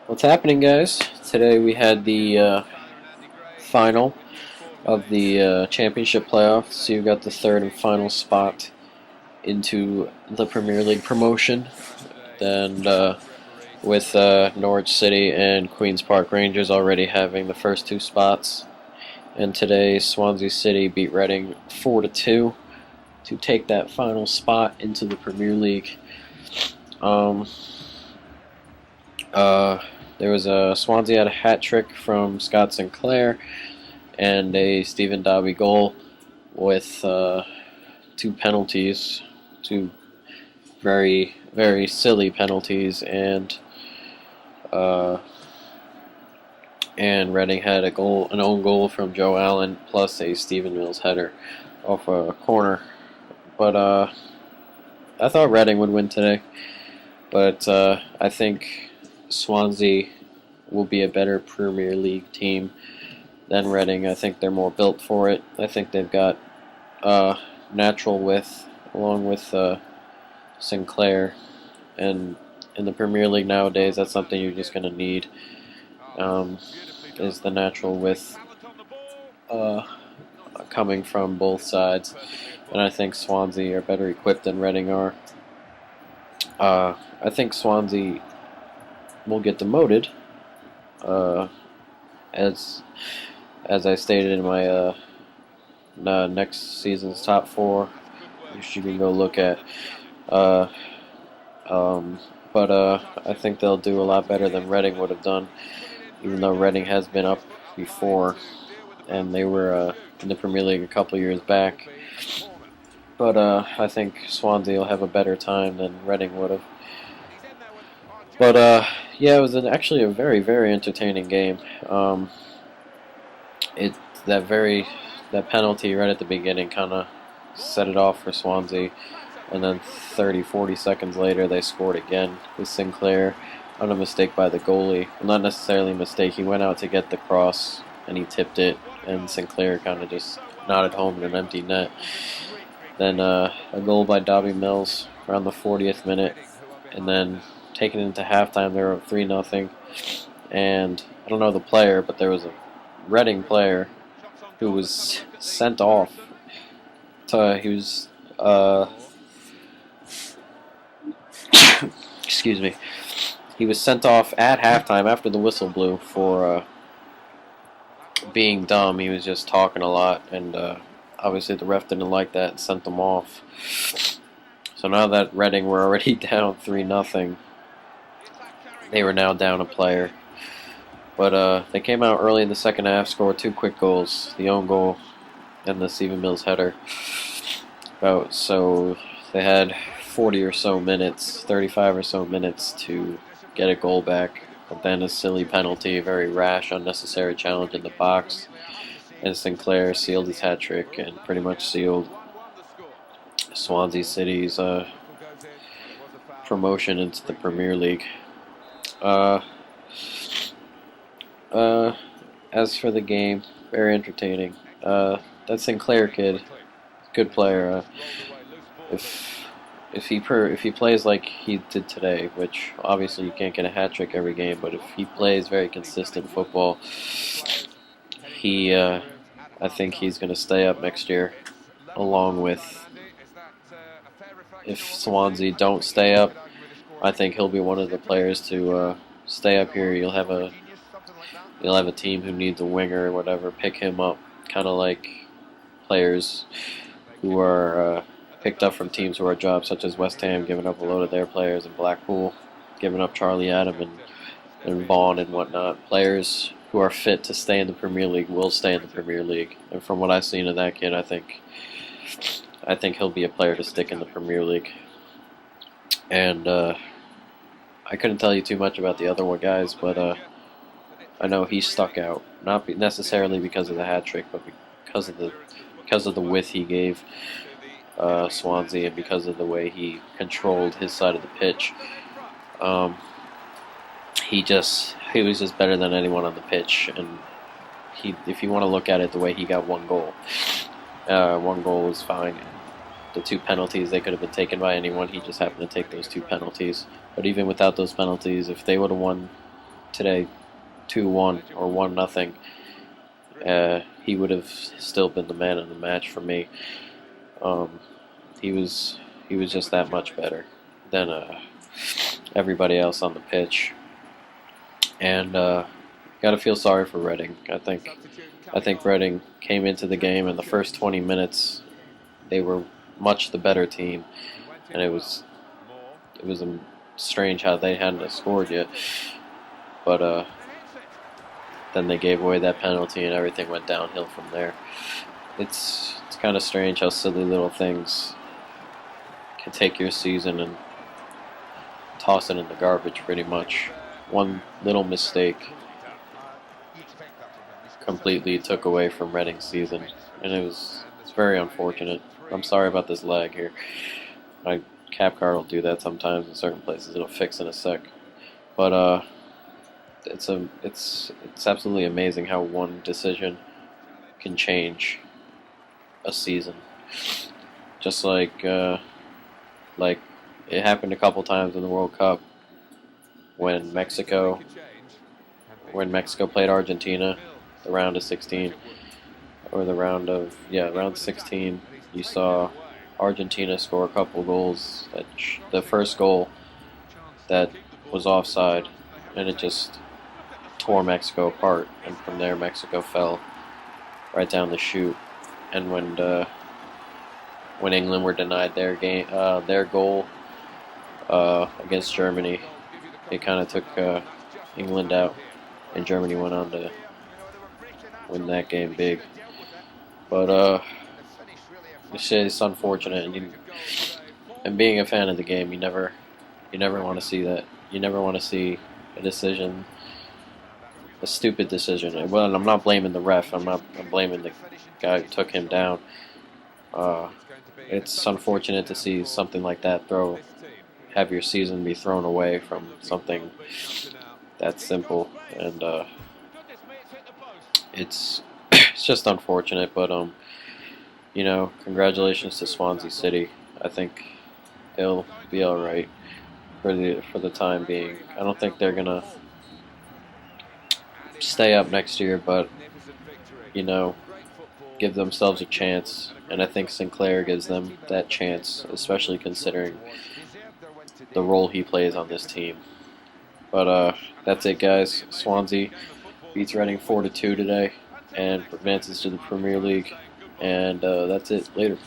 What's happening, guys? Today we had the final of the championship playoff. So you got the third and final spot into the Premier League promotion. Then with Norwich City and Queen's Park Rangers already having the first two spots. And today Swansea City beat Reading 4-2 to take that final spot into the Premier League. There was a Swansea had a hat trick from Scott Sinclair and a Stephen Dobby goal with two penalties, two very, very silly penalties, and Reading had an own goal from Joe Allen plus a Stephen Mills header off a corner. But I thought Reading would win today, but I think Swansea will be a better Premier League team than Reading. I think they're more built for it. I think they've got natural width along with Sinclair, and in the Premier League nowadays, that's something you're just going to need, is the natural width coming from both sides, and I think Swansea are better equipped than Reading are. I think Swansea will get demoted, as I stated in my next season's top four, which you can go look at. But I think they'll do a lot better than Reading would have done, even though Reading has been up before, and they were in the Premier League a couple years back. But I think Swansea will have a better time than Reading would have. But yeah, it was actually a very, very entertaining game. That penalty right at the beginning kind of set it off for Swansea, and then 30, 40 seconds later they scored again with Sinclair on a mistake by the goalie. Well, not necessarily a mistake. He went out to get the cross and he tipped it, and Sinclair kind of just nodded home in an empty net. Then a goal by Dobby Mills around the 40th minute, and then taken into halftime, they were up 3-0, and I don't know the player, but there was a Reading player who was sent off. Excuse me. He was sent off at halftime after the whistle blew for being dumb. He was just talking a lot, and obviously the ref didn't like that and sent them off. So now that Reading were already down 3-0, they were now down a player. But they came out early in the second half, scored two quick goals, the own goal and the Stephen Mills header. So they had 40 or so minutes, 35 or so minutes to get a goal back. But then a silly penalty, a very rash, unnecessary challenge in the box, and Sinclair sealed his hat trick and pretty much sealed Swansea City's promotion into the Premier League. As for the game, very entertaining. That Sinclair kid, good player. If he plays like he did today, which obviously you can't get a hat trick every game, but if he plays very consistent football, I think he's going to stay up next year. Along with, if Swansea don't stay up, I think he'll be one of the players to stay up here. You'll have a team who needs a winger or whatever, pick him up, kind of like players who are picked up from teams who are jobs, such as West Ham giving up a load of their players, and Blackpool giving up Charlie Adam and Vaughan and whatnot. Players who are fit to stay in the Premier League will stay in the Premier League. And from what I've seen of that kid, I think he'll be a player to stick in the Premier League. And I couldn't tell you too much about the other one guys, but I know he stuck out, not necessarily because of the hat trick, but because of the width he gave Swansea, and because of the way he controlled his side of the pitch. He was just better than anyone on the pitch, and if you want to look at it the way he got one goal was fine. the 2 penalties. They could have been taken by anyone. He just happened to take those 2 penalties. But even without those penalties, if they would have won today 2-1 or 1-0, he would have still been the man of the match for me. He was just that much better than everybody else on the pitch. And got to feel sorry for Reading. I think Reading came into the game in the first 20 minutes. They were much the better team, and it was strange how they hadn't scored yet. But then they gave away that penalty, and everything went downhill from there. It's kind of strange how silly little things can take your season and toss it in the garbage pretty much. One little mistake completely took away from Reading's season, and it's very unfortunate. I'm sorry about this lag here. My cap card will do that sometimes in certain places. It'll fix in a sec. But it's absolutely amazing how one decision can change a season. Just like it happened a couple times in the World Cup when Mexico played Argentina, the round of 16, or the round 16. You saw Argentina score a couple goals. The first goal that was offside, and it just tore Mexico apart. And from there, Mexico fell right down the chute. And when England were denied their goal against Germany, it kind of took England out, and Germany went on to win that game big. But it's unfortunate, and being a fan of the game, you never want to see that. You never want to see a stupid decision. Well, I'm not blaming the ref. I'm blaming the guy who took him down. It's unfortunate to see something like that have your season be thrown away from something that simple, and it's just unfortunate. But congratulations to Swansea City. I think they'll be all right for the time being. I don't think they're gonna stay up next year, but give themselves a chance, and I think Sinclair gives them that chance, especially considering the role he plays on this team. But that's it, guys. Swansea beats Reading 4-2 today and advances to the Premier League, and that's it. Later.